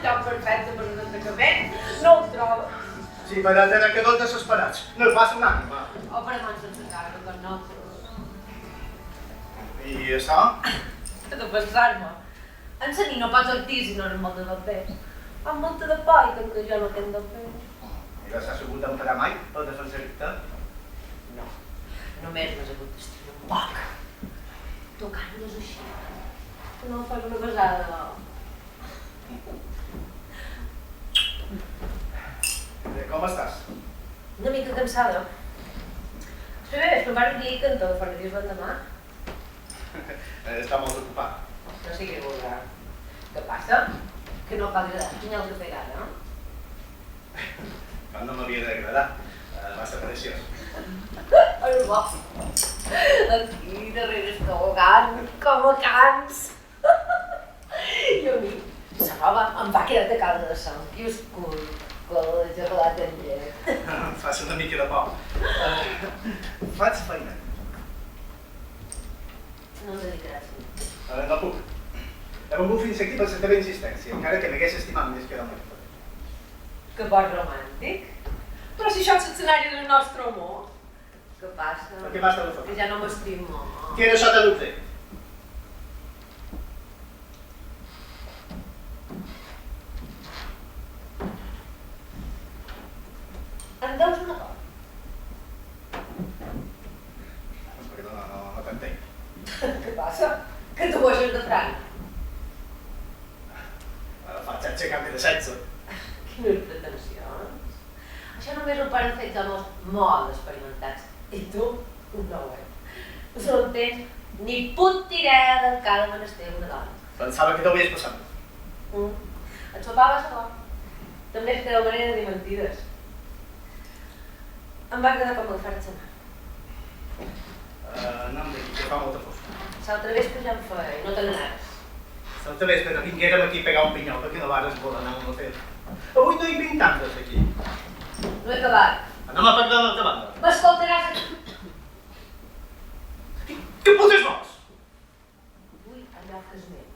lloc perfecte per un atracament, no ho trobo. Sí, per atracadors desesperats. No hi passa un ànima. O per amants sense càrrega com nosaltres. I això? He de pensar-me. En Sení no pas artís i no és molta del pes. Fa molta de por i com que jo no tenc del pes. I no s'ha sabut emparar mai per defensar-te? No, només m'has hagut d'estimar un poc. Tocant-los així. Que no em fas una besada. Com estàs? Una mica cansada. Bé, és que em van dir que en tot fora dies l'endemà. Està molt ocupat. No sigui vulgar. Què passa? Que no va agradar quina altra vegada, no? No m'havia d'agradar. Va ser preciós. Ai, bo. Aquí darrere estogant, com a cans. I a mi, la roba em va quedar de calda de sang i oscur, com la xocolata en llet. Em fas una mica de por. Faig feina. No em dedicaràs a mi. No puc. He vengut fins aquí per la teva insistència, encara que m'hagués estimat més que era molt. Que poc romàntic. Però si això és l'escenari del nostre amor. Què passa? Per què m'has de fer? Que ja no m'estimo. Què era això de l'Utre? Em deus una cosa? Perdona, no t'entenc. Què passa? Que tu boixes de franc. Faig aixecar-me de setze. Quines pretensions. Això només ho poden fer homes molt experimentats. I tu no ho ets. No tens ni puta idea del que ha de menester una dona. Pensava que t'ho havies passat. El sopar va ser bo. També és que era manera de dir mentides. Em va quedar com el fer de mà. No em digui, que fa molta fosca. L'altra vespre ja em feia i no te n'anaves. L'altra vespre vinguérem aquí a pegar un pinyol perquè no vares voler anar a un hotel. Avui no hi vinc tantes aquí. No he acabat. Anem a parlar de l'altra banda. M'escoltaràs aquí. Què putes vols? Vull allò que és meu.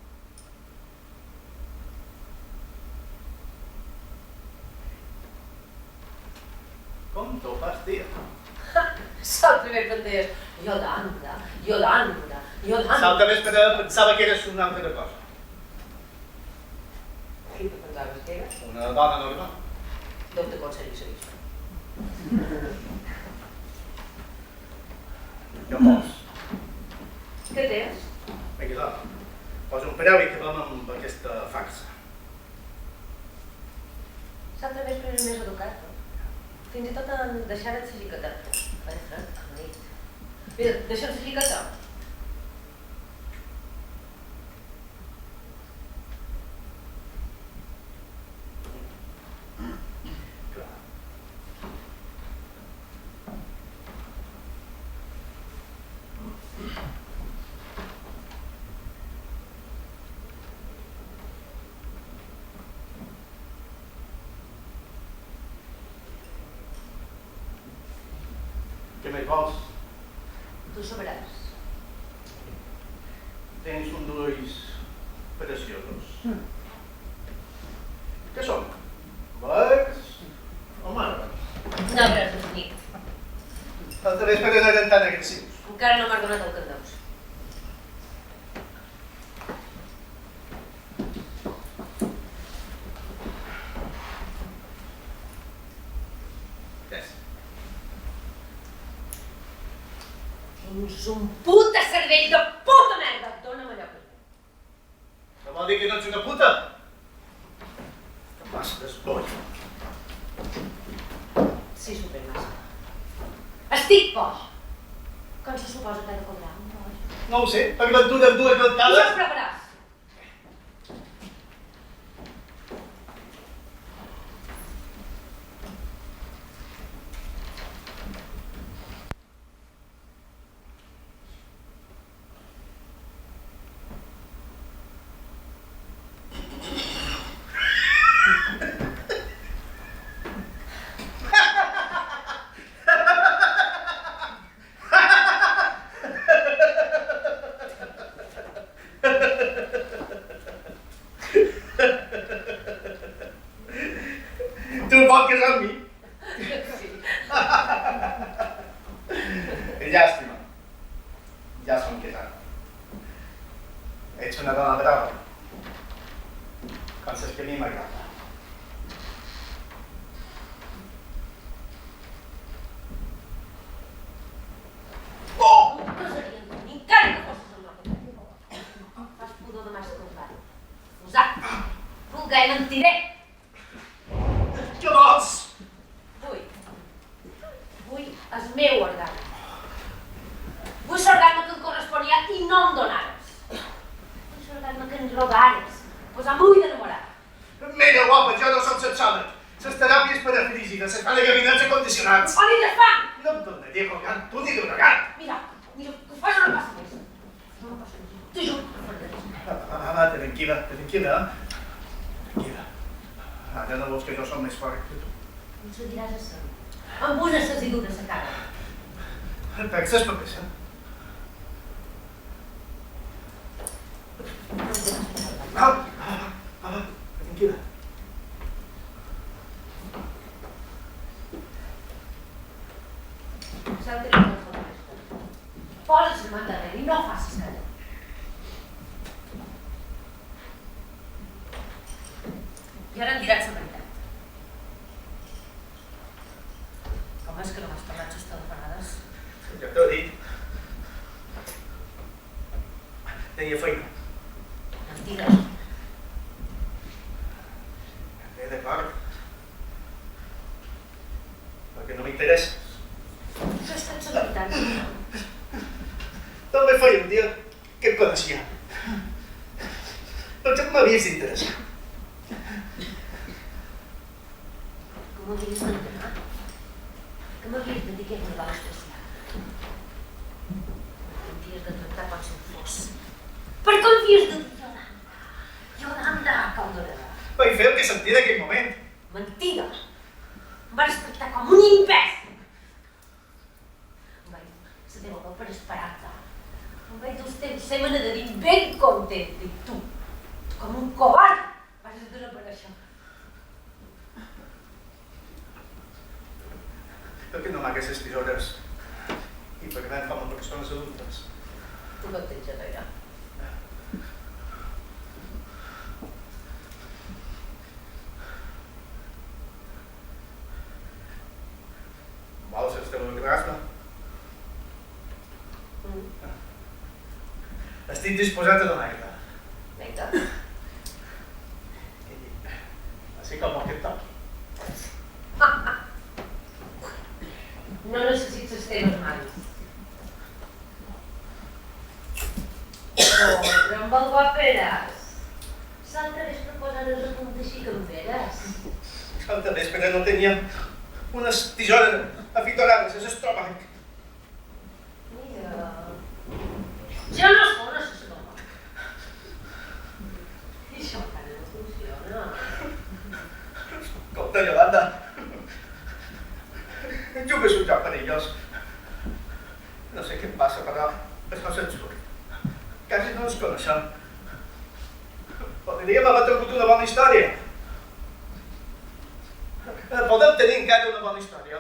Com t'ho fas, tia? L'altra vespre em deies Yolanda, Yolanda, Yolanda. L'altra vespre pensava que eres una altra cosa. Qui te pensaves que era? Una dona normal. Déu t'aconselli ser vista. Jo vols. Què tens? Vinga, dona. Posa un preu i acabem amb aquesta farsa. L'altra vespre era més educat, no? Fins i tot em deixaren la xicota. Feia fred, a la nit. Mira, deixa'm la xicota. Clar. Què més vols? Tu sabràs. Tens un d'ulls preciosos. Què són? Verds o marres? No, gràcies, nit. L'altra vespre no eren tan agressius. Encara no m'has donat el que em deus. Ves. Tens un puta cervell de puta merda! Dóna'm allò que és meu. No vol dir que no ets una puta? Que massa desboll. Sí, super massa. Estic boig! Com se suposa que he de cobrar un boig? No ho sé, perquè tu de dues I ja ventades... ho provaràs. vol casar amb mi? Sí. Que llàstima. Ja som casats. Ets una dona brava. Penses que a mi m'agrada. Oh! No et casaria amb mi, encara que fossis amb la que fas pudor de mascultar. Usat. Vulga i mentiré. Què vols? Vull el meu orgasme. Vull l'orgasme que em corresponia i no em donares. Vull l'orgasme que ens robares. Pues m'ho he d'enamorar. Mira, guapa, jo no soc sexòleg. Les teràpies parafísiques es fan a gabinets acondicionats. On hi les fan? No em donaria colgant, tu ni drogat. Mira, que fas una passa més. No me passa més. T'ho juro que faré. Tranquil·la. Tranquil·la. Ara no vols que jo som més fort que tu. No s'ho diràs a segur. Amb una sasidura a la cara. Penses papers, eh? Tranquil·la. S'ha de tenir molt fort. Posa's la mà darrere i no facis callar. I ara em diràs la veritat. Com és que no m'has parlat les telefonades? Ja t'ho he dit. Tenia feina. Mentida. D'acord. Perquè no m'interesses. Això és tan la veritat. També feia un dia que et coneixia. Potser m'havies d'interessar. Com m'havies d'entrenar? Que m'havies de dir que era una dona especial. M'havies de tractar com si ho fos. Per què m'havies de dir Yolanda Calderera? Vaig fer el que sentia d'aquell moment. Mentida! Em vas tractar com un imbècil! Em vaig la teva veu per esperar-te. Em vaig dels teus semen de dir ben content i tu, com un covard, vas desaparèixer. Per què no amagues les tisores? I per què com a persones adultes? Tu no tens gaire. Vols el teu orgasme? Estic disposat a donar-te. Vinga. Així com el que et toqui. No necessito les teves mans. Però amb el guaperes. L'altra vespre posant els apunts així que em veres. L'altra vespre no tenia unes tisores afitorades a l'estómac. Mira... Jo no sóc una l'estómac. I això encara no funciona. Escolta, Yolanda. Jugues un joc perillós. No sé què em passa, però això se'n surt. Quasi no ens coneixem. Podríem haver tingut una bona història. Podem tenir encara una bona història.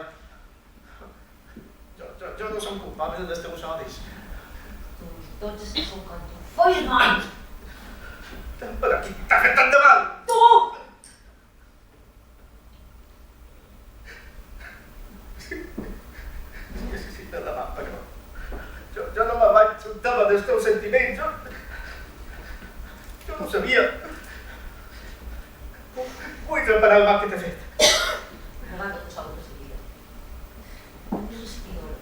Jo no som culpable dels teus odis. Tots els que són com tu. Fois mal! Però qui t'ha fet tant de mal? Tu! Necessito la mà, però... Jo no me vaig juntar dels teus sentiments. Jo no sabia. Vull reparar el mal que t'he fet. Davant de sol de seguida. No és espidor.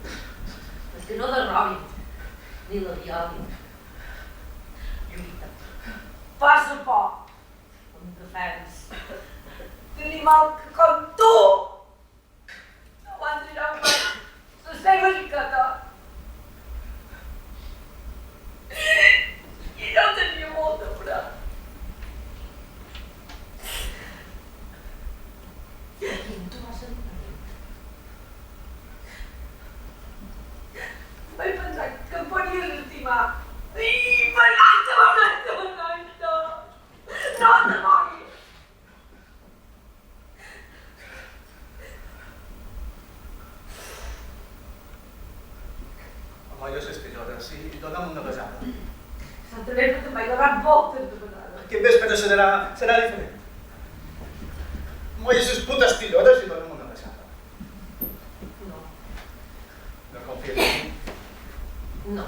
És que no derrobin. Ni la violin. Lluita. Passa por. Com defens. L'animal que com tu no van tirar mai la seva xiqueta. I jo tenia molta prou. I tu vas entenir. Vaig pensar que em podies estimar. I m'agaita la mente, m'agaita. No te moguis. será diferente. Moi esos putas tirones y todo el mundo me sabe. No. ¿No confías en mí? No.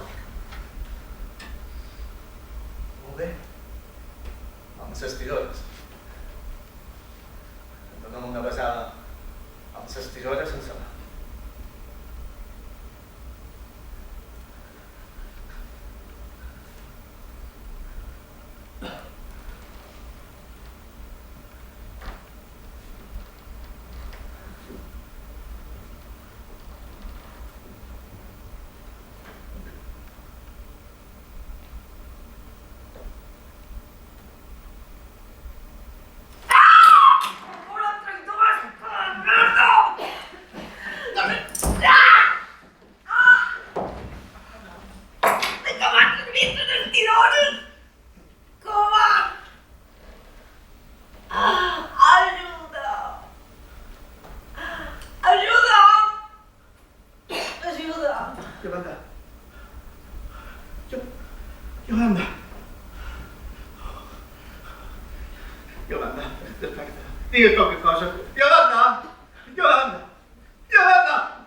Molt bé. Amb ses tisores. Em donem una besada amb ses tisores sense mà. Yolanda. Yolanda, desperta. Digue qualque cosa. Yolanda! Yolanda! Yolanda!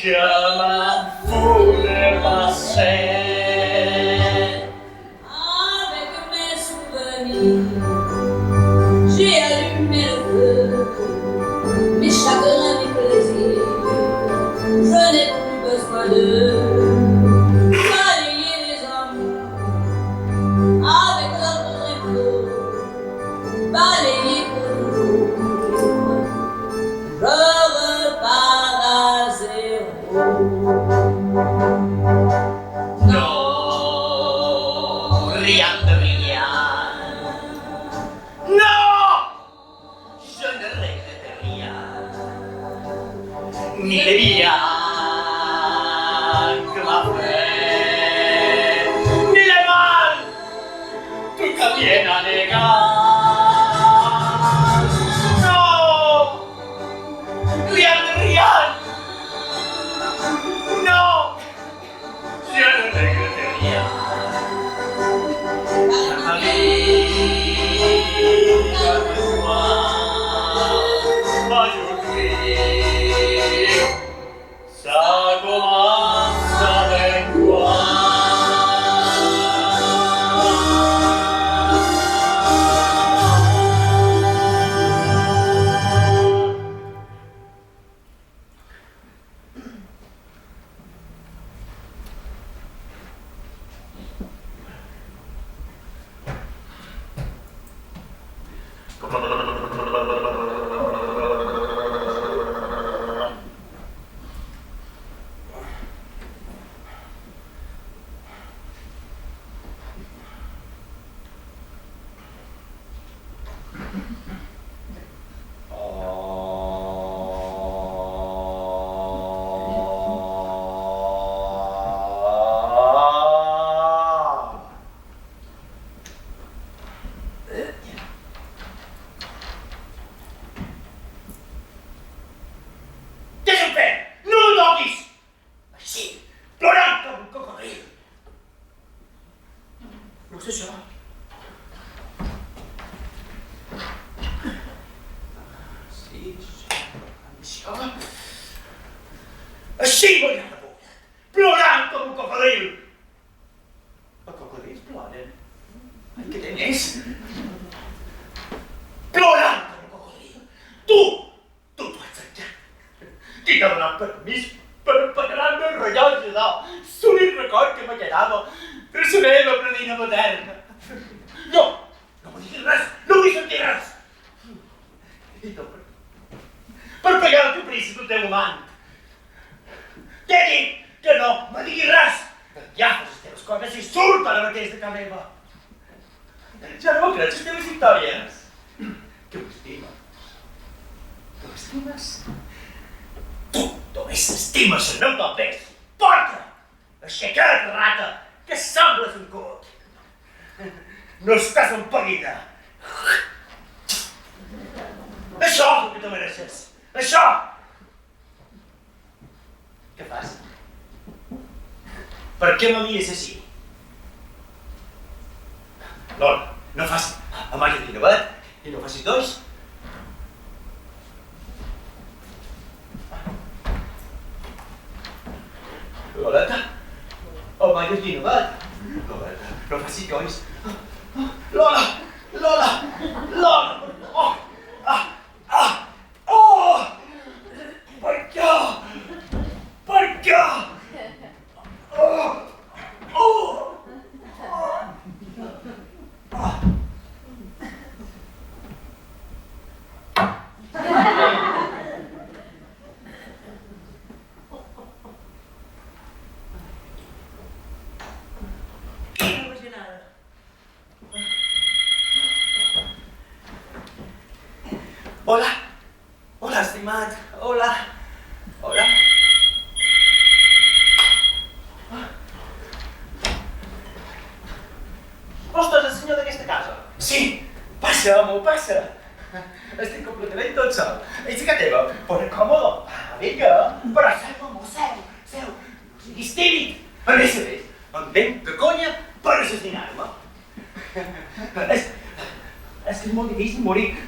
Calma,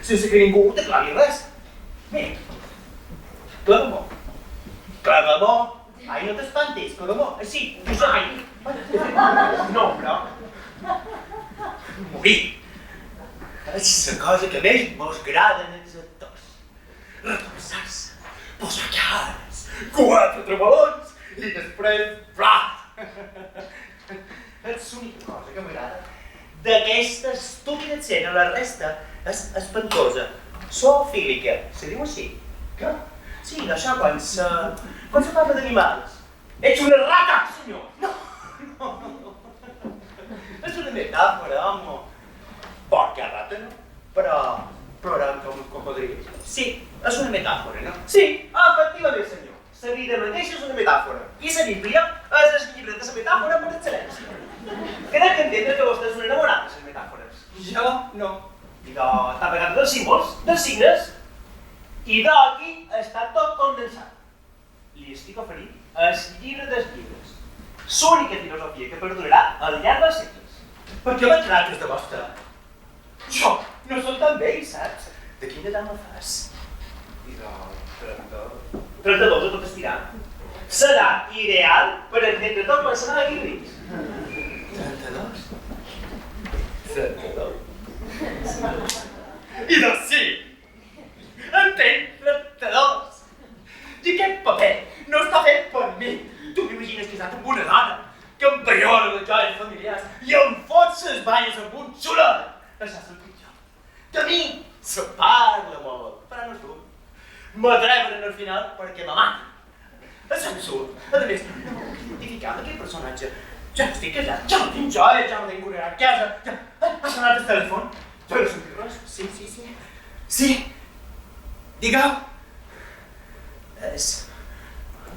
Sense que ningú declari res. Mira, clama-m'ho. Clama-m'ho. Ai, no t'espantis, clama-m'ho. Així, puja, ai. No, però... Morir. És la cosa que més mos agrada als actors. Retorçar-se, posar cares, 4 trebalons i després... Prat! És l'única cosa que m'agrada d'aquesta estúpida escena. La resta és espantosa, zoofílica, se diu així. Què? Sí, això quan se parla d'animals. Ets una rata, senyor! No. És una metàfora, home. Porca rata, no? Però plorant com un cocodril. Sí, és una metàfora, no? Sí, efectivament, senyor. La vida mateixa és una metàfora. I la Bíblia és el llibre de la metàfora per excel·lència. Crec entendre que vostè és un enamorat de les metàfores. Jo no. Idò està pegat dels símbols, dels signes, i d'aquí està tot condensat. Li estic oferint el llibre dels llibres. L'única filosofia que perdurarà al llarg dels segles. Per què me tractes de vostre? Jo no soc tan vell, saps? De quina edat me fas? I 32 a tot estirar. Serà ideal per entendre tot quan se n'ha aquí dins. 32? 32? I doncs sí! Entenc 32! I aquest paper no està fet per mi. Tu m'imagines que he estat amb una dona que em pellora de joies familiars i em fot ses banyes amb un xulet. Això és el pitjor. De mi se parla molt, però no surt. M'atreven al final perquè me mata. És absurd. A més, no puc identificar aquell personatge. Ja estic casat, ja no tinc joies, ja no tinc una gran casa. Ja... Ha sonat el telèfon. Jo no sentit res. Sí. Sí. Digueu. És...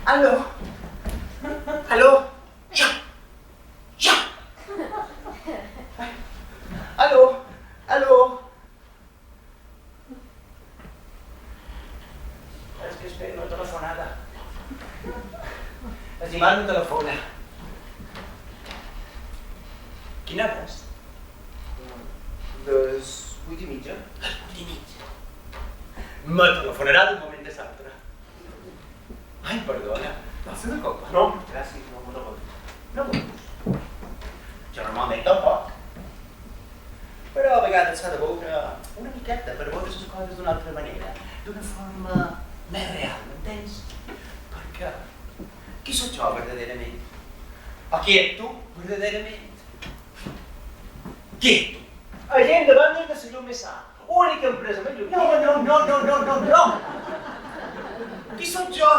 Aló. Aló. Ja. Aló. És que espero una telefonada. Estimar no telefona. Quina hora és? Les 8:30. Les 8:30. Me telefonarà d'un moment de l'altre. Ai, perdona. Vols una copa? No, gràcies, no vull. No vull. Jo normalment tampoc. Però a vegades s'ha de veure una miqueta per veure les coses d'una altra manera, d'una forma més real, m'entens? Perquè qui sóc jo verdaderament? O qui ets tu verdaderament? Qui ets tu? Agent de vendes de la llum més sa, única empresa més llum. No! Qui sóc jo?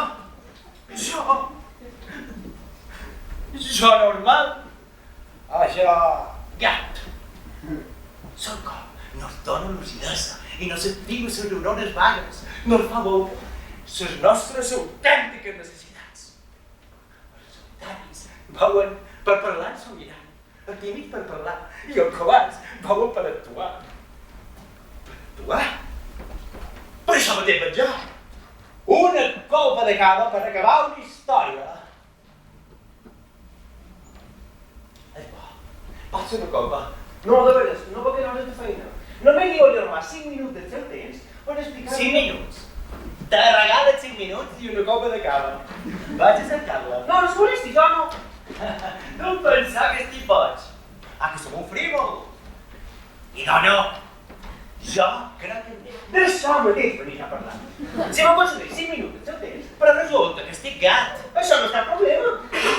Jo normal? Jo gat. Sol cop no es dona lucidesa i no s'activa les neurones vagues, no es fa veure les nostres autèntiques necessitats. Els solitaris veuen per parlar en sobirà, el tímid per parlar i els covards veuen per actuar. Per actuar? Per això mateix vaig jo. Una copa de cava per acabar una història. És bo. Passa una copa. No, de veres, no va quedar hores de feina. Només diu el germà 5 minuts del seu temps per explicar... 5 minuts? Te regales 5 minuts i una copa de cava. Vaig a cercar-la. No es molesti, jo no. No em pensar que estic boig. Que som un frívol. I no. Jo crec que no. D'això mateix venia a parlar. Si m'ho concedeix 5 minuts del seu temps, però resulta que estic gat. Això no està problema.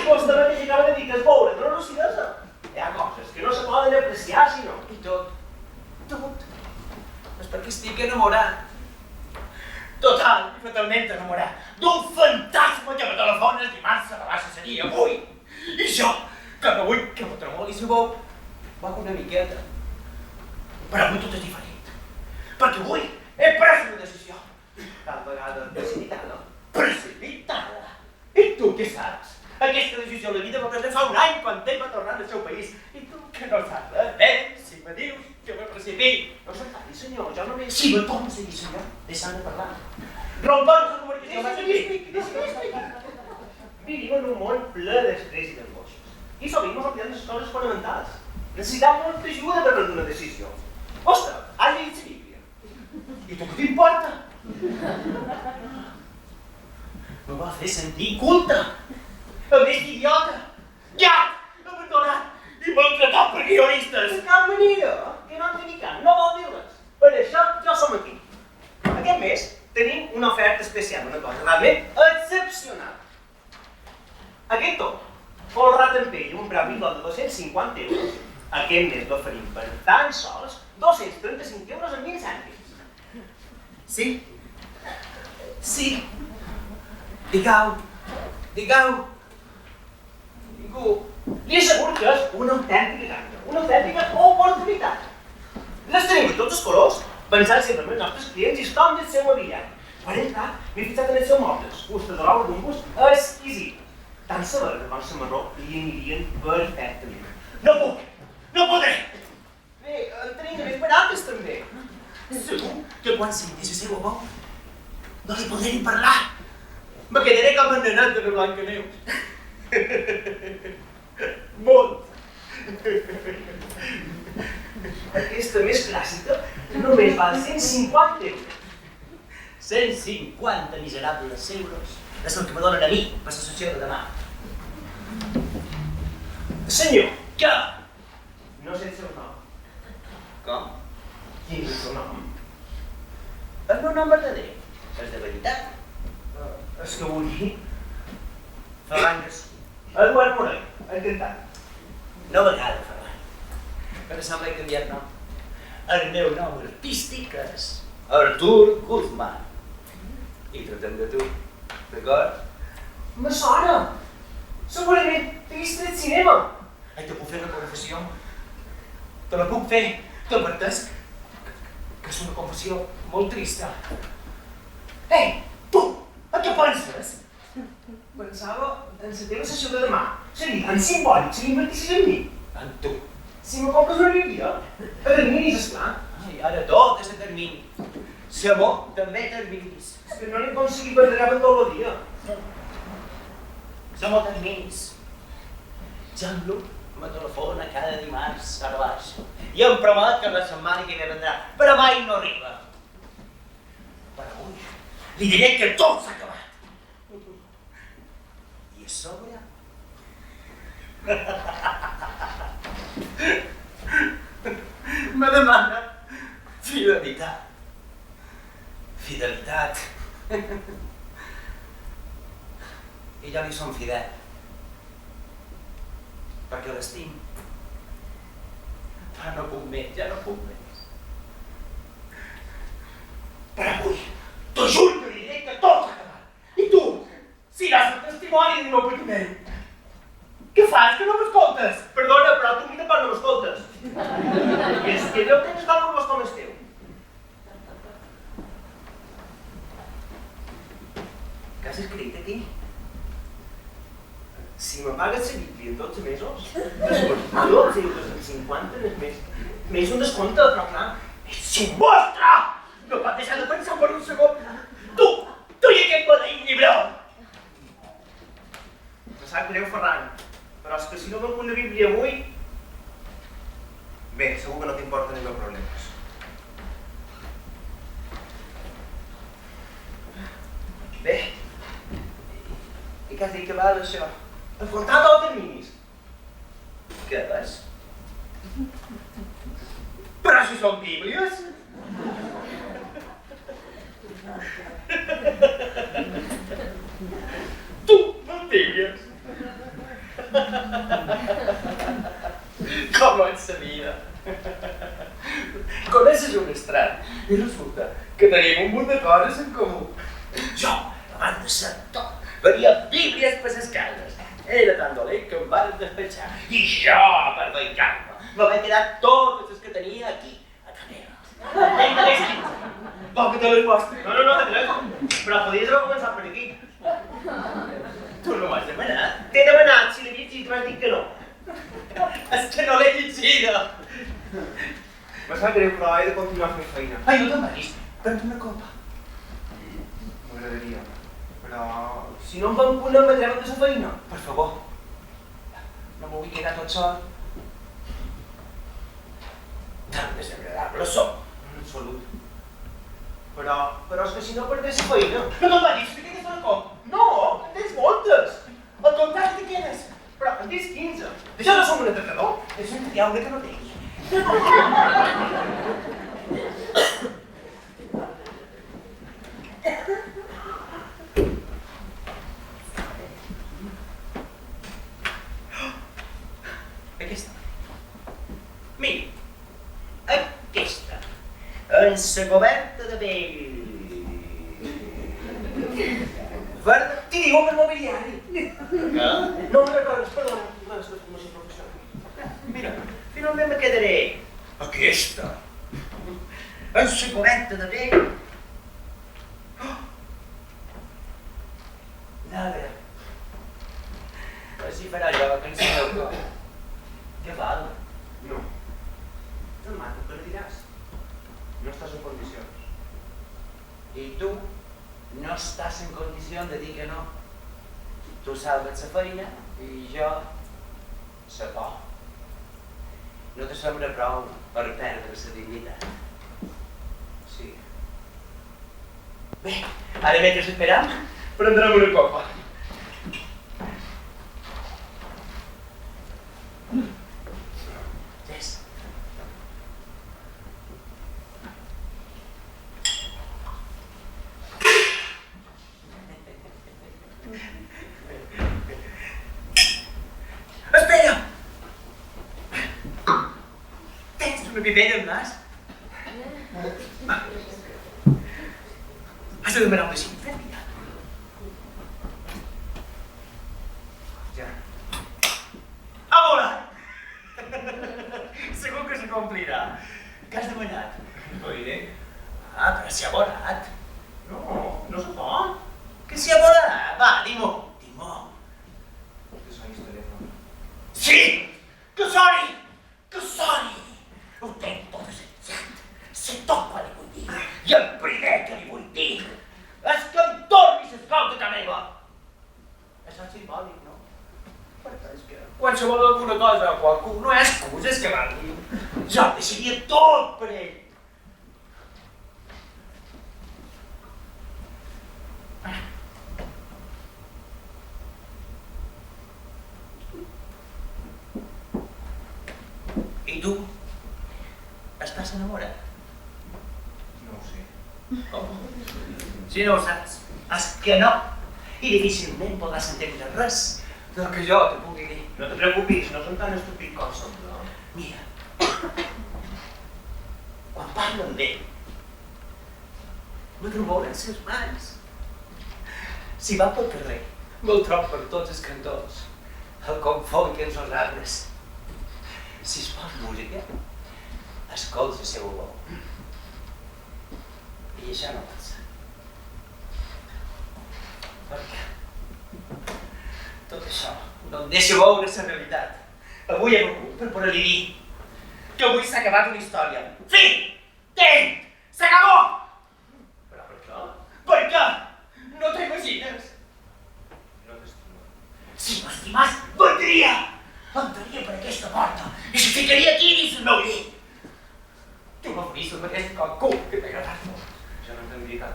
Vos de mateix acaba de dir que es veure d'una lucidesa. Hi ha coses que no se poden apreciar, sinó. I tot. És perquè estic enamorat. Total i fatalment enamorat. D'un fantasma que me telefona el dimarts a la seria avui. I jo, que no vull que me tremoli la veu, vaig una miqueta. Però avui tot és diferent. Perquè avui he pres una decisió. Tal vegada precipitada. Precipitada? I tu què saps? Aquesta decisió la vida va prendre fa un any quan ell va tornar al seu país. I tu que no saps res, si me dius que me precipi. No s'entari, senyor, jo només... Sí, me torno a seguir, senyor. Deixa'm de parlar. Rompem la comunicació. Deixa'm. Vivim en un món ple d'estrès i d'angoixes. I sovint ens oblidem les coses fonamentals. Necessitem molta ajuda per prendre una decisió. Ostres, has llegit la Bíblia. I tu què t'importa? Me va fer sentir culta. A més d'idiota, gat, abandonat i maltratat per guionistes. De cap manera, que no en teni cap, no vol dir res. Per això jo som aquí. Aquest mes tenim una oferta especial, una cosa realment excepcional. Aquest top, folrat en pell i un preu de 250 euros, aquest mes l'oferim per tan sols 235 euros amb 20 cèntims. Sí. Digueu. Li asseguro que és una autèntica gana, una autèntica oportunitat. Les tenim de tots els colors, pensant sempre en els nostres clients i estan del seu mobiliari. Per entrar, m'he fixat en els seus mobles, fusta de l'obra d'un gust exquisit. Tant la verda com la marró li anirien perfectament. No podré! Bé, en tenim més barates també. Segur que quan sentis la seva veu no li podré ni parlar. Me quedaré com en nenet de la Blancaneus. Molt. Aquesta més clàssica només val 150 euros. 150 miserables euros és el que me donen a mi per la sessió de demà. Senyor, Què? no sé el seu nom. Com? Quin és el seu nom? El meu nom verdader és de veritat. És que vull dir... Ferran Garcia. Eduard Morell, encantat. No m'agrada Ferran, però sembla que he canviat nom. El meu nom artístic és Artur Guzmán. I tratem de tu, d'acord? Me sona! Segurament t'he vist al cinema. Ai, te puc fer una confessió? Te la puc fer, t'advertesc que és una confessió molt trista. Ei, tu, a què penses? Pensava en la teva sessió de demà. Seria tan simbòlic si m'invertissis en mi. En tu. Si me compres una bíblia, a terminis, esclar. Ai, ara tot és a termini. L'amor també terminis. És que no n'he aconseguit perdre tot el dia. Som a terminis. Jean-Luc me telefona cada dimarts a baix i em promet que la setmana que ve vendrà, però mai no arriba. Per avui li diré que tot s'ha acabat. I a sobre... me demana fidelitat. Fidelitat. I jo li som fidel. Perquè l'estim. Però no puc més, ja no puc més. Per avui, t'ho juro que li diré que tot s'ha acabat. I tu, seràs el testimoni del meu patiment. Què fas, que no m'escoltes? Perdona, però tu a mi tampoc no m'escoltes. I és que jo tens tan nervós com el teu. Què has escrit aquí? Si me pagues la bíblia 12 mesos, descomptador, si 250 més un descompte, però clar, ets un monstre! No pot deixar de pensar per un segon. Tu i aquest beneït llibre! Me sap greu, Ferran, però és que si no venc una bíblia avui... Bé, segur que no t'importen els meus problemes. Bé, i què has dit que val això? Enfrontar tots els terminis. Què ves? Però si són bíblies! Tu m'entengues! Com ets la vida? Coneixes un estrany i resulta que tenim un munt de coses en comú. Jo, abans de ser tot, venia bíblies per les cases. Era tan dolent que em van despatxar. I jo, per venjar-me, me vaig quedar totes les que tenia aquí, a Canela. Vinga, deixa'm! Vol que te les mostri? No, te crec. Però podies haver començat per aquí. Tu no m'has demanat? T'he demanat si l'havies llegit i m'has dit que no. És que no l'he llegida. Me sap greu, però he de continuar fent feina. Ai, no t'amaris, pren una copa. M'agradaria. Però si no em venc una, me treuen de la feina. Per favor, no m'ho vull quedar tot sol. Tan desagradable som. En absolut. Però és que si no perdés la feina... No t'amaris, que tens una copa. No, en tens moltes. Al contrari, que tienes. Però en tens 15. Això no som un atracador. És un diable que no tegui. Aquesta. Mira, aquesta. En la coberta de pell. Verda, t'hi diu per mobiliari. Què? No me'n recordes, perdona. No és formació professional. Mira, finalment me quedaré aquesta. En la coberta de pell. Nada. Així farà jo, que ens sabeu com. Què val? No. Demà tu què li diràs? No estàs en condicions. I tu no estàs en condició de dir que no. Tu salves la feina i jo la por. No te sembla prou per perdre la dignitat. Sí. Bé, ara mentre esperam, prendrem una copa. Yes. Espera! Tens una pipella al nas? Has de demanar una sinfènia. Ja. A volar! Segur que se complirà. Què has demanat? No diré. Ah, però si ha volat. No, no se pot. Que si ha volat. Va, di-m'ho. Di-m'ho. Que sonis telèfon. Sí! Que soni! Que soni! Ho tenc tot desitjat. Sé tot quan li vull dir. I el primer que li vull dir és que em tornis l'escolta meva. Això és simbòlic, no? Perquè és que qualsevol alguna cosa o qualcú no és excuses que valgui. Jo deixaria tot per ell. I tu? Estàs enamorat? No ho sé. Com? Si no ho saps, és que no. I difícilment podràs entendre res del que jo te pugui dir. No te preocupis, no som tan estúpids com som, no? Mira, quan parlo amb ell, me tremolen les mans. Si va pel carrer, me'l trob per tots els cantons, el confon que els arbres. Si es posa música, escolta la seva olor. I això no pot ser. Perquè tot això no em deixa veure la realitat. Avui he vingut per poder-li dir que avui s'ha acabat una història. Fi! Ten! S'acabó! Però per què? Per què? No t'imagines? No t'estimo. Si m'estimàs, vendria! Entraria per aquesta porta i se ficaria aquí dins el meu llit. Tu no faries el mateix que el cul que t'ha agradat molt. Jo no t'envia cap.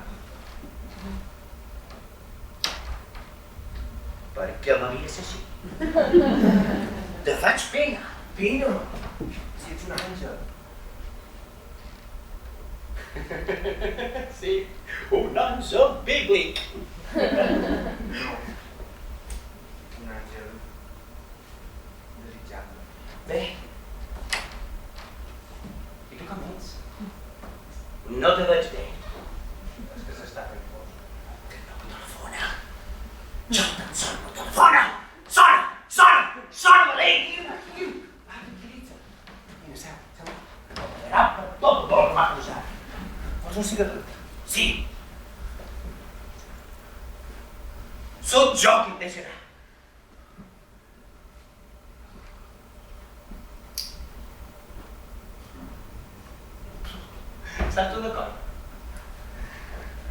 Per què m'havies així? Te faig pena. Pina! Si ets un àngel. Sí, un àngel bíblic. No. Un àngel desitjable. Bé. I tu com ets? No te veig bé. És que s'està fent fos. Que no em telefona. Jo tan sol no telefona. Sona! Sona! Sona, valent! Va, tranquil·litza. Vine, seu. No quedarà per tot el que m'ha posat. Vols un cigarret? Sí. Sóc jo qui em deixarà. Saps una cosa?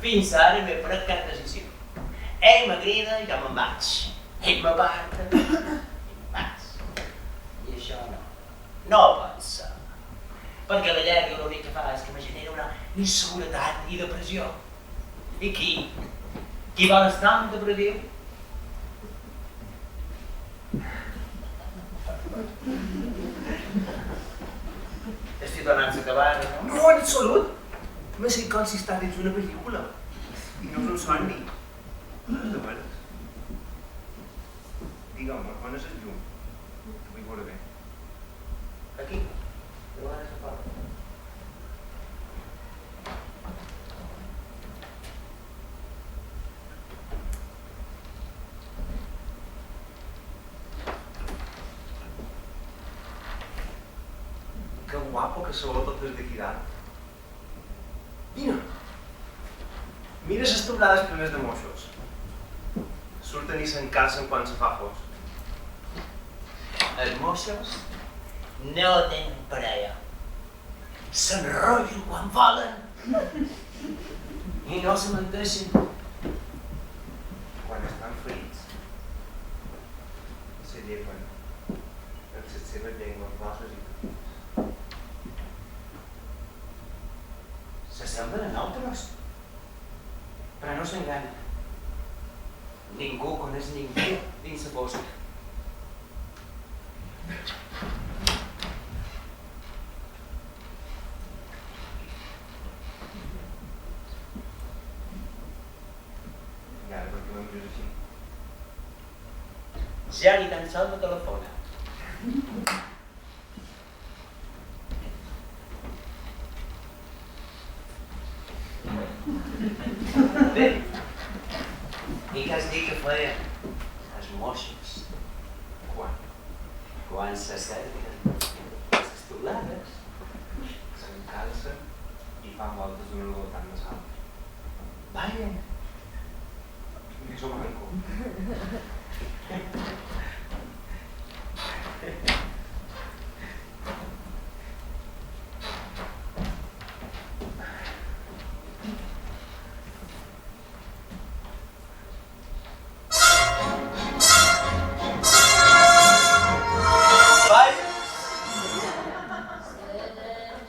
Fins ara m'he pres cap decisió. Ell m'agrada i jo me'n vaig. Ell m'aparta i me'n vaig. I això no. No pot ser. Perquè la llarga l'únic que fa és que me genera una inseguretat i depressió. I qui? Qui vol estar en depressió? Estic donant-se acabar, no? No, en absolut! Me sé com si està dins una pel·lícula. I no és un somni. De veres. Digue'm, on és el llum? Vull veure bé. Aquí. Davant de la porta. Que guapo que sou tot des d'aquí dalt. Vine. Mira les tobrades plenes de moixos. Surten i s'encarcen quan se fa fos. Els moixos no tenen parella. S'enrotllen quan volen i no se menteixen. Quan estan ferits, se lleven amb les seves llengües grosses i petites. S'assemblen a nosaltres. engany. Ningú coneix ningú dins la fosca. I ara per què m'hem vist així? Ja ni tan sols no telefona. Bé, i què has dit que feia els moixos? Quan? Quan s'asseien les estolades. S'encalcen i fan voltes d'una al voltant de l'altra. Ballen. Ni som arrencó.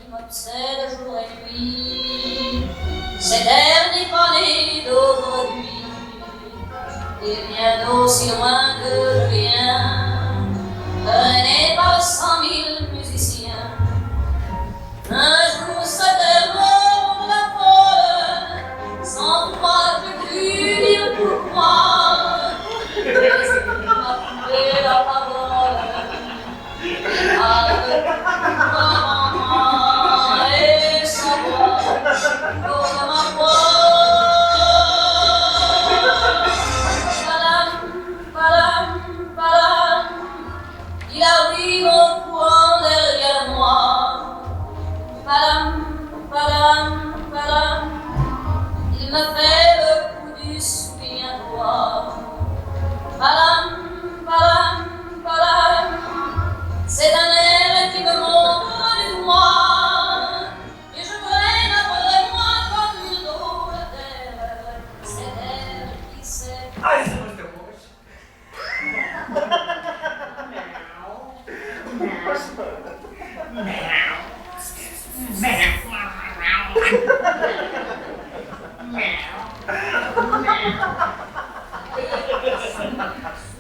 M'obsède jour et nuit, cet air n'est pas né d'aujourd'hui, il vient d'aussi loin que je viens, traîné par 100 000 musiciens. Un jour cet air mord la folle, sans pouvoir plus dire pourquoi, mais il m'a coupé la parole. Avec et sans voix, comme ma voix. Padam, padam, padam, il arrive en courant derrière moi. Padam, padam, padam, il me fait le coup du souviens-toi. Padam, padam, padam, c'est un air qui me montre du doigt, et je traîne après moi comme une drôle d'air, cet air qui sait. Ai, să mă steu moș!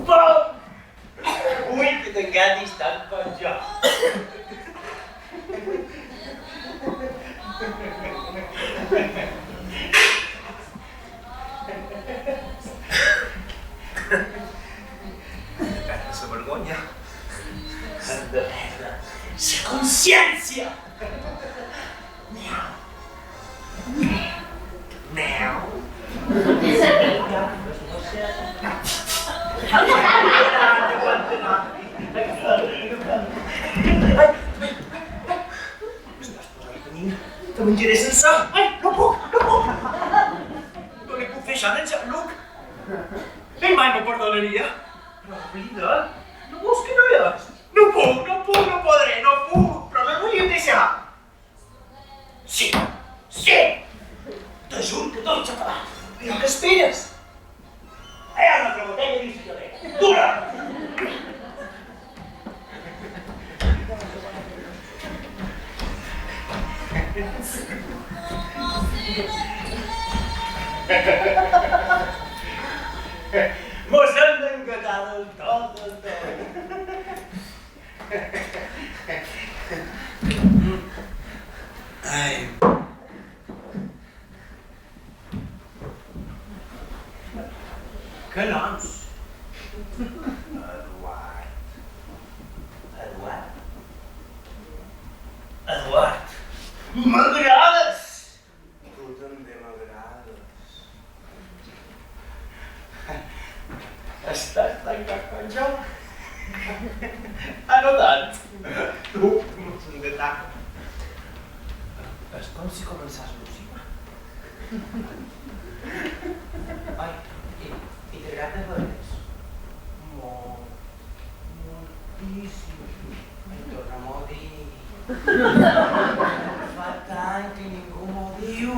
Bă! Uite de gati stan pe joc! Sense vergonya. Hem de perdre la consciència! Miau! Miau! M'estàs posant a tenir? Te menjaré sense? Ai, no puc! No li puc fer això en Jean-Luc. Ell mai m'ho perdonaria. Però la vida, no vols que no és? No puc, no podré, no puc, però no volíem deixar. Sí, sí! Te juro que tot s'ha acabat. Però què esperes? Hi ha una altra botella dins el llorer. Dura! Mos hem d'engatar del tot, del tot. Ai. Que noms? Eduard. Eduard? Eduard! M'agrades! Tu també m'agrades. Estàs tancat con jo? Ah, no tant. Tu m'has engatat. És com si començàs música. Ai, i t'agrada veres? Moltíssim. Ai, torna-m'ho a dir. Fa tant que ningú m'ho diu.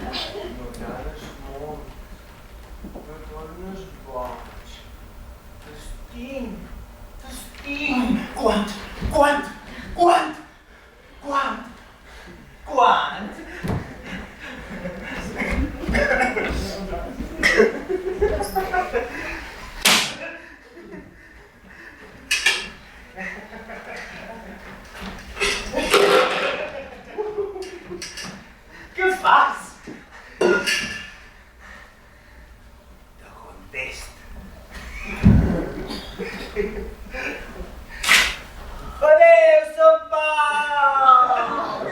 M'agrades molt. Me tornes boig. T'estim. T'estim. Quant? Quant? Quant? Quant? Quant? Adéu, Sant Pau!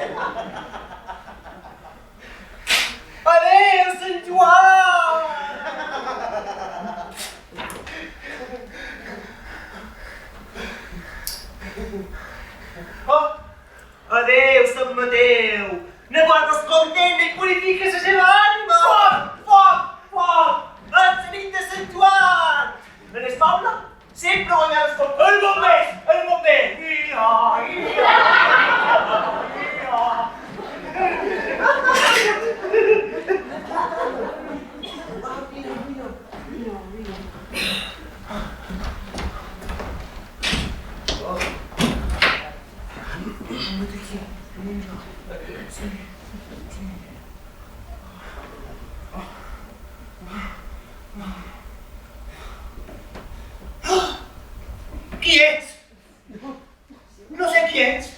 Adéu, Sant Joan! Oh, adéu, Sant Mateu! Ne guardes content i purifiques la seva ànima! Foc, foc, foc! És la nit de Sant Joan! En el poble sempre guanyem els focs. El bomber! El bomber! Ia, ia, Qui ets? No sé qui ets.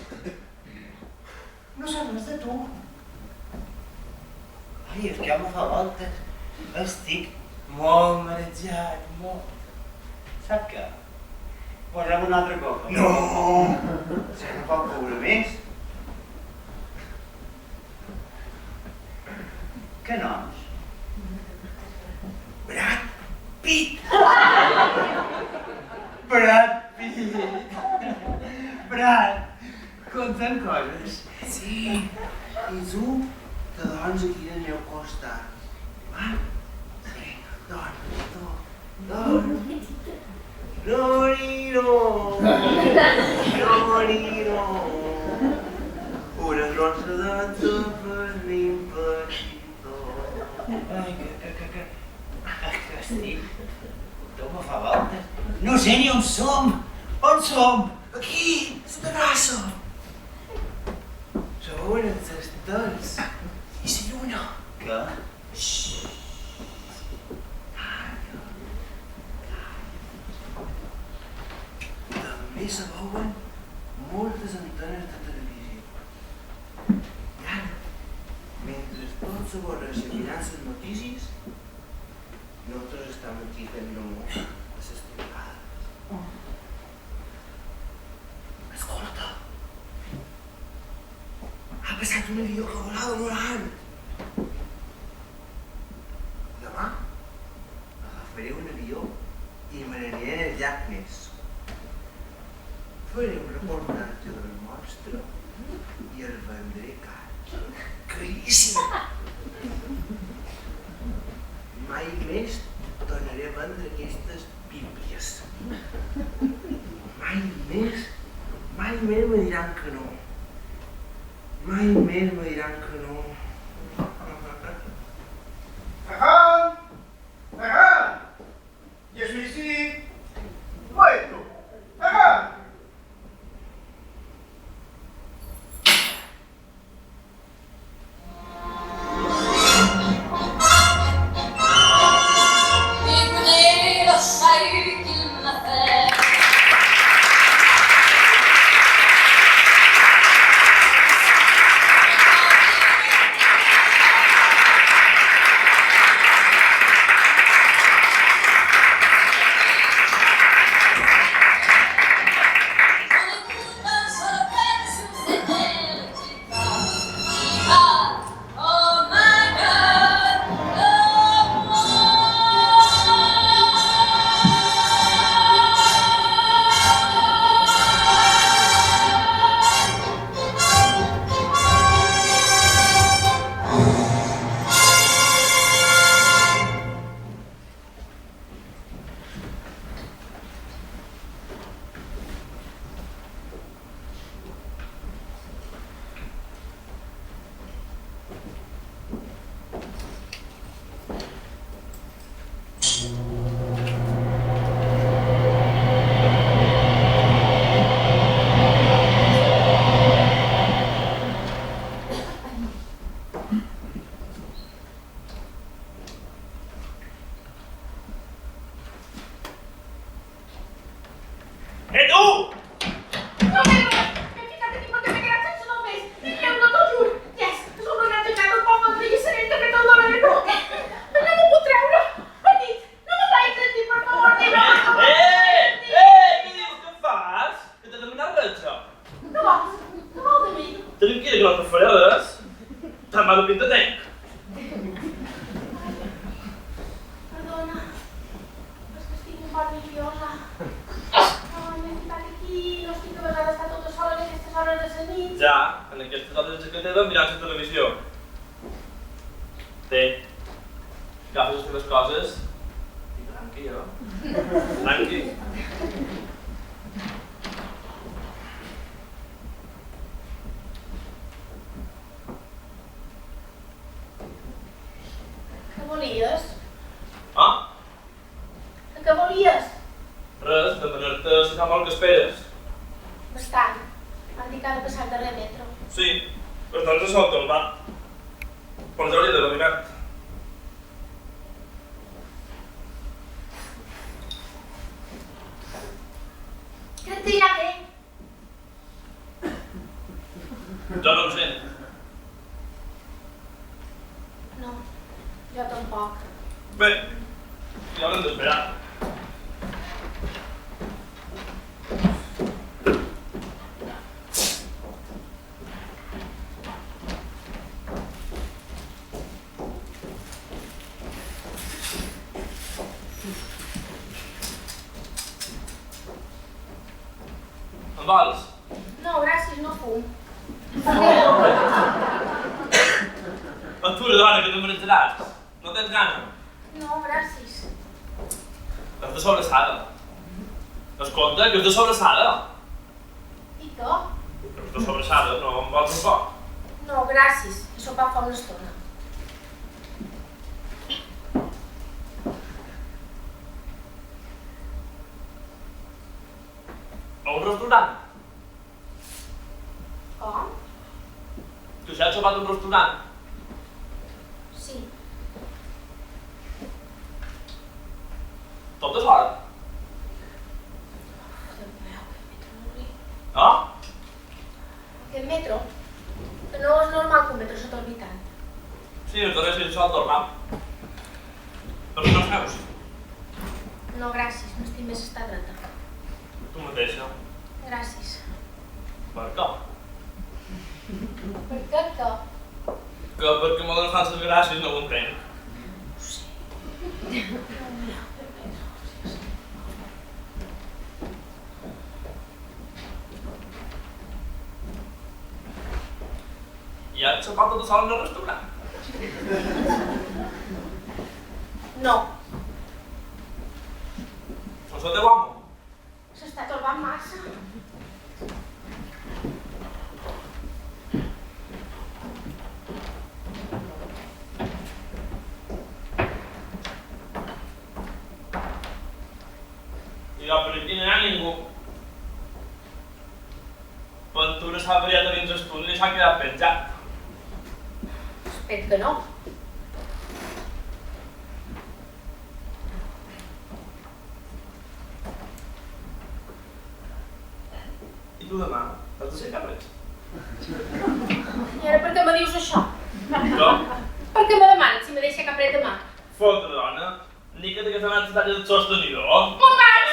No sé res de tu. Ai, és que me fa voltes. Estic molt marejat, molt. Sap què? Posem una altra copa. No! Si no pot beure més. Què noms? Brad Pitt! Brad Pitt! Brad, compten coses. Sí, i tu te dones aquí al meu costat. Va? Sí, dorm. Dorino! Una grossa dansa per l'impetidor. Ai, que estic. Tot me fa voltes. No sé ni on som. On som? Aquí, a la terrassa. Som una de les estels. I la lluna. Què? Xxxt. També se veuen moltes antenes de televisió. I ara, mentre tots s'avorreixen mirant les notícies, nosaltres estem aquí fent-lo a les trucades. Escolta! Ha passat un avió que volava molt alt. Demà agafaré un avió i m'aniré al llac Ness. Faré un reportatge del monstre i el vendré car. Caríssim! Mai més tornaré a vendre aquestes bíblies. Mai més me diran que no. Mai més me diran que no. Ferran! Ferran! Je suis ici! Muerto! Ferran! Cavallies. I tranqui, Tranqui. Què volies? Ah? Què volies? Res, demanar-te si fa molt que esperes. Bastant. M'han dit que ha de passar el darrer metro. Sí, però doncs a solta el va. Però ja hauria d'haver arribat. Crec que ja ve. Jo no ho sé. No, jo tampoc. Bé, ja haurem d'esperar. En vols? No, gràcies, no fum. Atura, dona, que t'embratzaràs. No tens gana? No, gràcies. És de sobrassada. Escolta, que és de sobrassada. I tu? És de sobrassada, no em vols un poc? No, gràcies. He sopat fa una estona. A un restaurant? Com? Tu ja has sopat a un restaurant? Sí. Tot de sort? Déu meu, aquest metro no li... Ah? Aquest metro? Que no és normal que un metro sota el 80. Sí, el darrer sí, s'ha tornat. Però no seus? No, gràcies. M'estic més estar dreta. Tu mateixa. Gràcies. Per què? Per què que? Que perquè me dones tantes gràcies no ho entenc. No sé. I ja ets sopat tot sol en el restaurant? No. Això teu amo? S'està torbant massa. I jo, per aquí no hi ha ningú. Ventura s'ha variat a dins el túnel i s'ha quedat penjat. Espero que no. I tu demà has de ser cabres. I ara per què me dius això? Jo? Per què me demanes si me deixa capret demà? Fotre, dona. Ni que aquesta setmana t'has del sostenidor. Me'n vaig!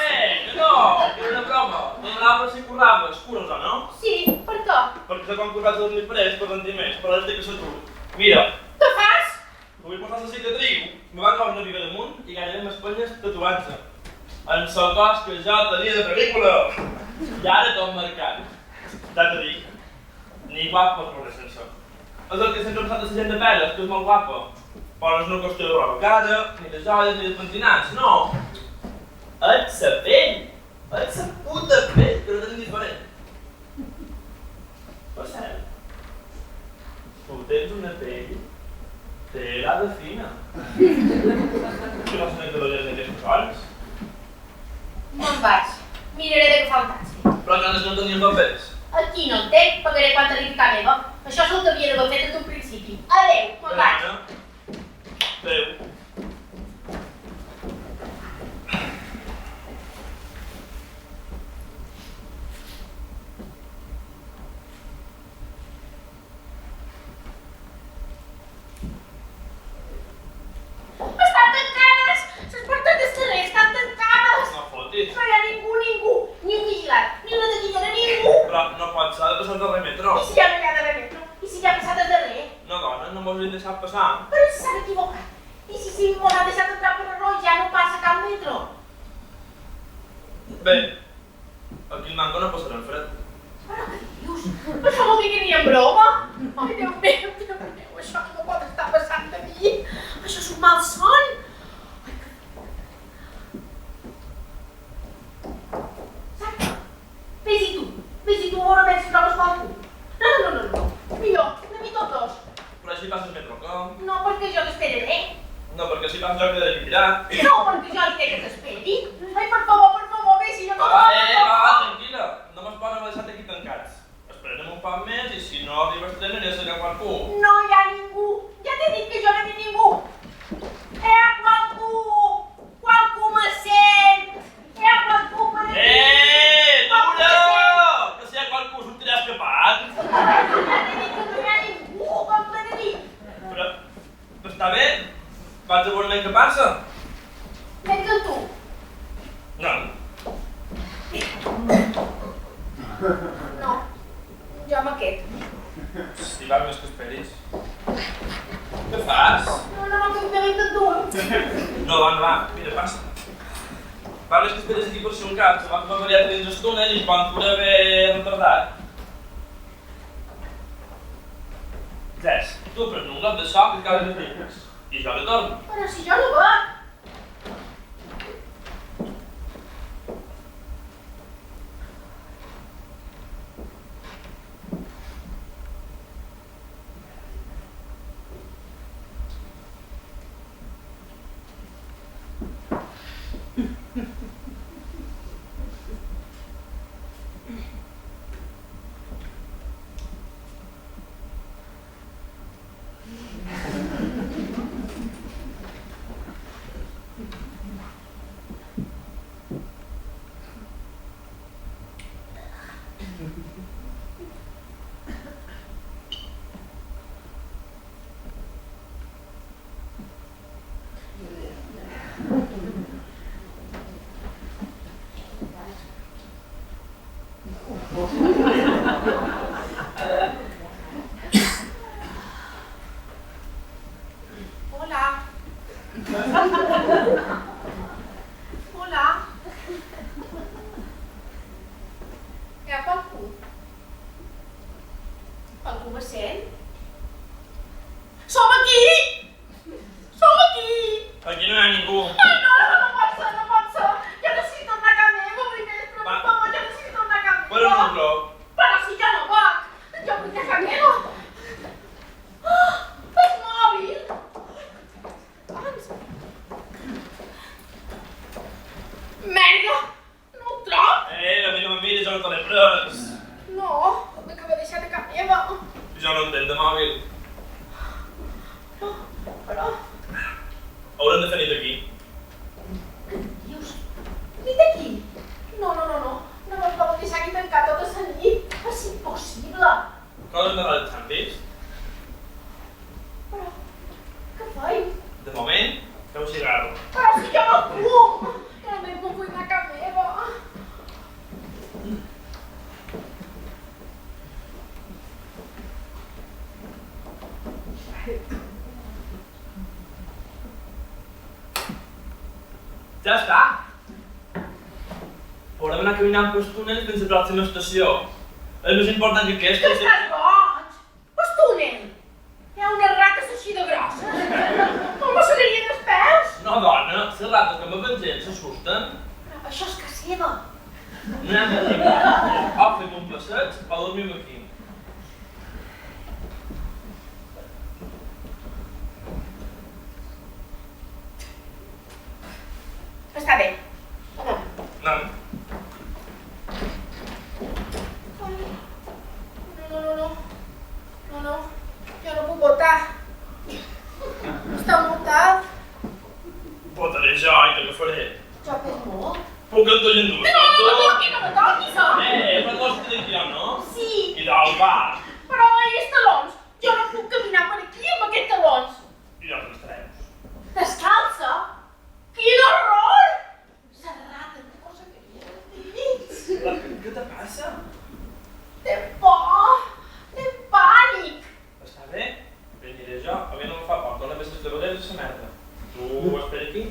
Que no! Que era una broma. Donaves i curraves. Cures o no? Sí, per què? Perquè quan currat els llibrers per rendir més, per les que s'atur. Mira, Què fas? vull posar la cicatriu. Me van caure una viga damunt i gairebé m'espenyes tatuant-se. En el cos que jo tenia de pel·lícula. I ara tot marcat. Ja t'ho dic. Ni guapa per res sense. És el que sempre hem passat a la gent de peles, que és molt guapa. Però no és una qüestió de roba cara, ni de joies, ni de pentinats, no. Ets la pell. Ets la puta pell, que no tens diferent. Per cert, tu tens una pell telada fina. Que no se n'ha de aquests colls. Me'n vaig. Miraré d'agafar un taxi. Però que no tenies papers. Aquí no en té, pagaré quan arribi a casa meva. Això és el que havia d'haver fet des d'un principi. Adéu, me'n vaig. Adéu. Estan tancades! Les portes del carrer estan tancades! No fotis. No hi ha ningú, ningú! Ni un vigilat, ni una taquillera, ningú! Però no pot ser, ha de passar el darrer metro. I si ja no hi ha d'haver metro? I si ja ha passat el darrer? No, dona, no m'ho hauries deixat passar. Però si s'han equivocat! I si sí, mos ha deixat entrar per error i ja no passa cap metro? Bé, aquí el mango no passarà en fred. Però què dius? Això vol dir que ni en broma? Ai, Déu meu, això no pot estar passant a mi! Això és un malson! Ai, que No, perquè jo li dic que t'esperi. Ai, per favor, vés, jo no... Va, tranquil·la. No me'ls poden haver deixat aquí tancats. Esperarem un poc més i si no arribes tren aniràs a agafar qualcú. No hi ha ningú. Ja t'he dit que jo no hi ha ningú. Qualcú! Qualcú me sent! Qualcú per aquí! Dura! Que si hi ha qualcú sortirà escapat. Ja t'he dit que no hi ha ningú, com t'he dit. Però està bé? Vaig a veure què passa? Vens amb tu. No. No, jo amb aquest. Si va més que esperis. Què fas? No, que vens amb tu. No, va, mira, passa. Va més que esperis aquí per si un cap, se m'ha variat dins estona i quan poder haver retardat. Cés, tu pren un got de soc i cada temps. I jo retorno. Però si jo no veig. Ja està. Haurem d'anar caminant pels túnels fins a la pròxima estació. És més important que aquesta. Que estàs boig! El túnel! Hi ha unes rates així de grosses. Com me sonarien els peus? No, dona, les rates que me vengem s'assusten. Però això és casa seva. No hem de dir. O fem un passeig o dormim aquí. Està bé. Anem. Anem. No. Jo no puc votar. Està molt tard. Votaré jo i te l'agafaré. Jo pes molt. Puc que et donin dues. No me toquis, però vols que dic jo, no? Sí. I del bar. Però aquests talons. Jo no puc caminar per aquí amb aquests talons. I els estreus. Descalça? Quin horror! Serrat, una cosa que hi ha dins. Què te passa? Té por. Té pànic. Està bé? Veniré jo. A mi no em fa por. Dóna més les llevaderes a la merda. Tu espera aquí.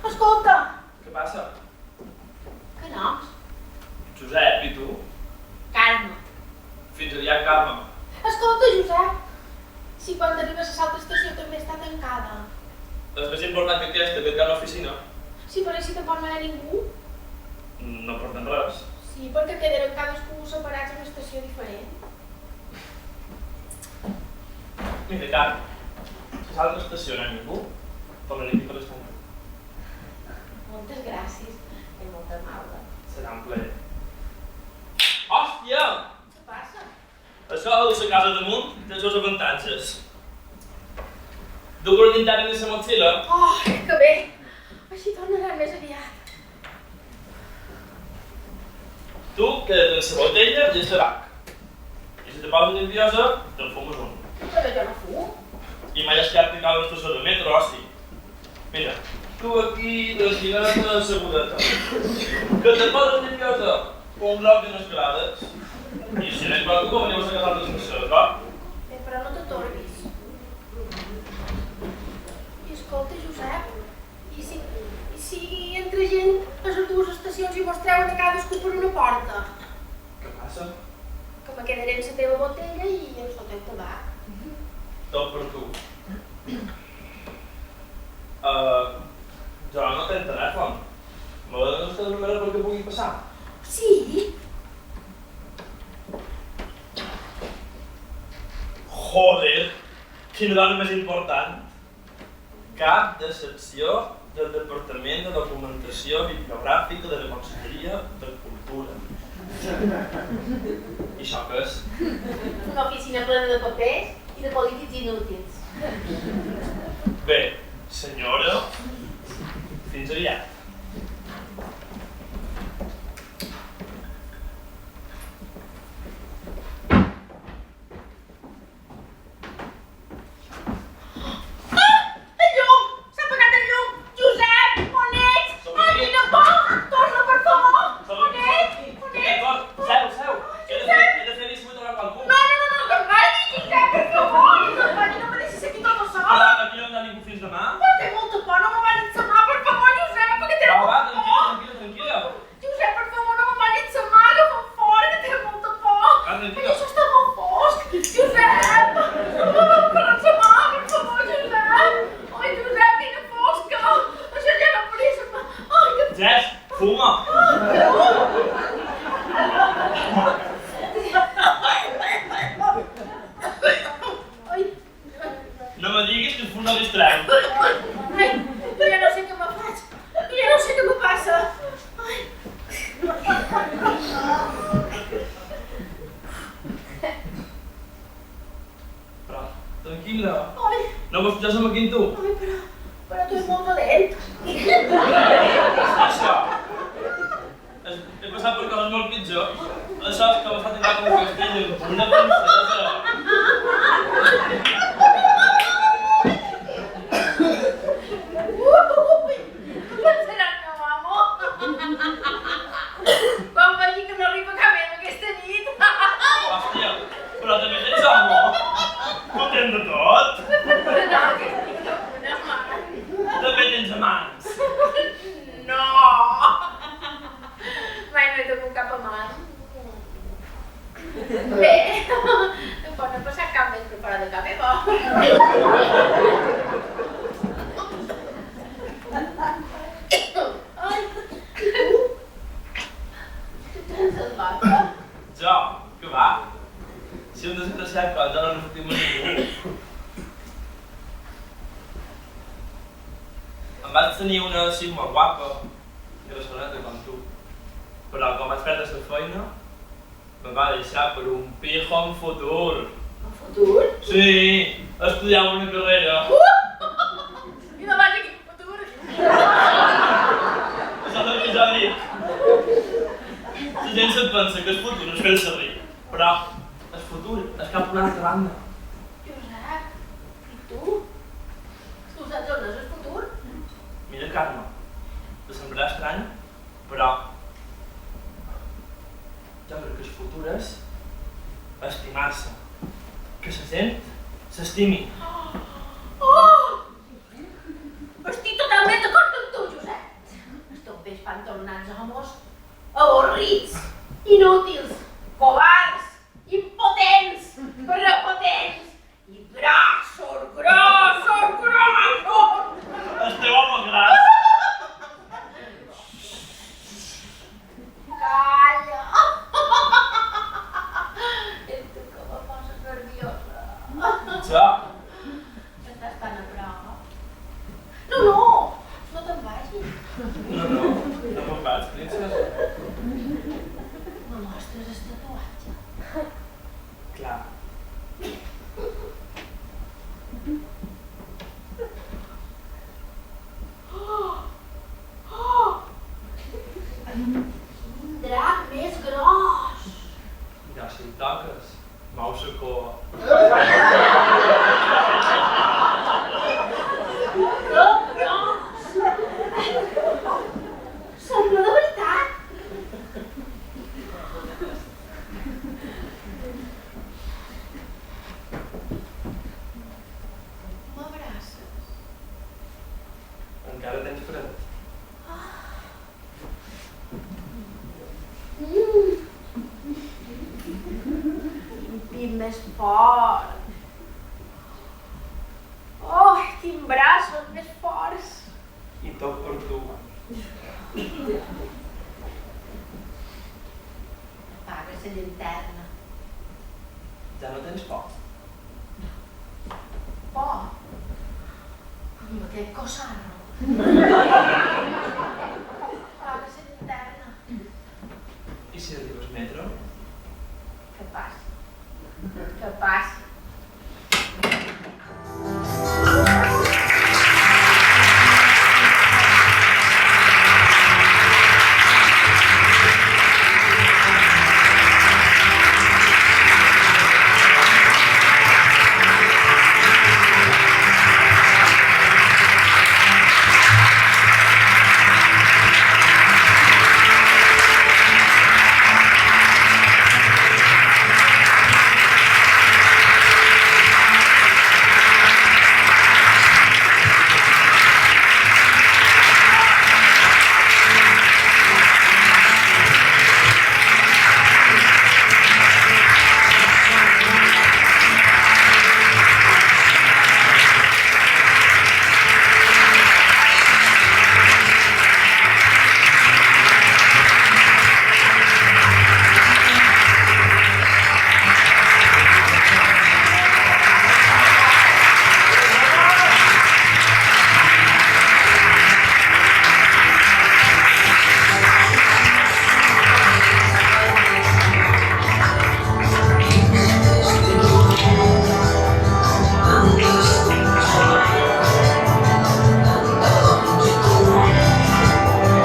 Escolta. Què passa? Que noms? Josep, i tu? Carme. Fins aviat, Carme. Escolta, Josep. Si quan arribes a l'altra estació també està tancada. És més important que aquesta, que et queda a l'oficina. Sí, però si tampoc no hi ha ningú. No porten res. Sí, perquè quedaran cadascú separats en una estació diferent. Mira, Carme, si a l'altra estació no hi ha ningú, Tornaré aquí per l'estona. Moltes gràcies. És molt amable. Serà un plaer. Hòstia! Què passa? Això de la casa damunt té els seus avantatges. Duc una llintana dins la motxilla. Oh, que bé! Així tornarà més aviat. Tu queda't en la botella i el tabac. I si te poses nerviosa, te'n fumes un. Però jo no fumo. I mai has quedat que cal l'estació de metro, hosti. Mira, tu aquí, la cigareta assegurada. Que te poses nerviosa, un bloc de les grades. I si no et preocupa, veniu a casar l'estació, d'acord? Però no t'atorbis. I escolta, Josep, i si entra gent a les dues estacions i mos treuen a cadascú per una porta? Què passa? Que me quedaré en la teva botella i en el teu tabac. Tot per tu. Jo no tenc telèfon. M'ha de donar el número perquè pugui passar. Sí? Joder, quina dona més important. Cap de secció del Departament de Documentació Bibliogràfica de la Conselleria de Cultura. I això què és? Una oficina plena de papers i de polítics inútils. Bé, senyora, fins aviat. No me diguis que el fum no distreu. Ai, ja no sé què me faig. Ja no sé què me passa. Ai. Però, tranquil·la. Ai. No vols pujar amb aquí amb tu? Ai, però tu ets molt dolent. Això. He passat per coses molt pitjors. Això és que m'ha tancat com un castell amb una princesa. Serà el meu amo. Quan vegi que no arriba cap més aquesta nit. Hòstia, però també tens amo. No tens de tot. No, que tinc una mà. També tens amants. No. Mai no he tingut cap amant. Bé, em pot passar cap més preparada que meva. Ai, tu tens el vodka? Jo, què va? Si un desgraciat quan jo no sortim a ningú. Em vaig tenir una així molt guapa, grassoneta com tu. Però quan vaig perdre la feina, me va deixar per un pijo en futur. El futur? Sí, estudiava una carrera. I no vaig aquí, futur. Això és el que jo dic. La gent se't pensa que el futur és fer-se ric, però el futur és cap a una altra banda. Josep, i tu? Tu saps on és el futur? Mira, Carme, te semblarà estrany, però jo crec que el futur és estimar-se. Que la gent s'estimi. Oh! Estic totalment d'acord amb tu, Josep. Els teus vells pantalonats homes avorrits, inútils, covards, impotents, prepotents i grossos, grossos, grossos! El teu home gras. Calla! I tu que me poses nerviosa. Jo, Estàs tan a prop. No No me'n vaig, princesa. Me mostres el tatuatge? Clar. Un drac més gros! Ja si em toques, mou la cua. Que gros! Sembla de veritat! M'abraces? Encara tens fred? I més fort. Oh, quin braços més forts. I tot per tu. Apaga la llanterna. Ja no tens por? Por. Amb aquest cossarro.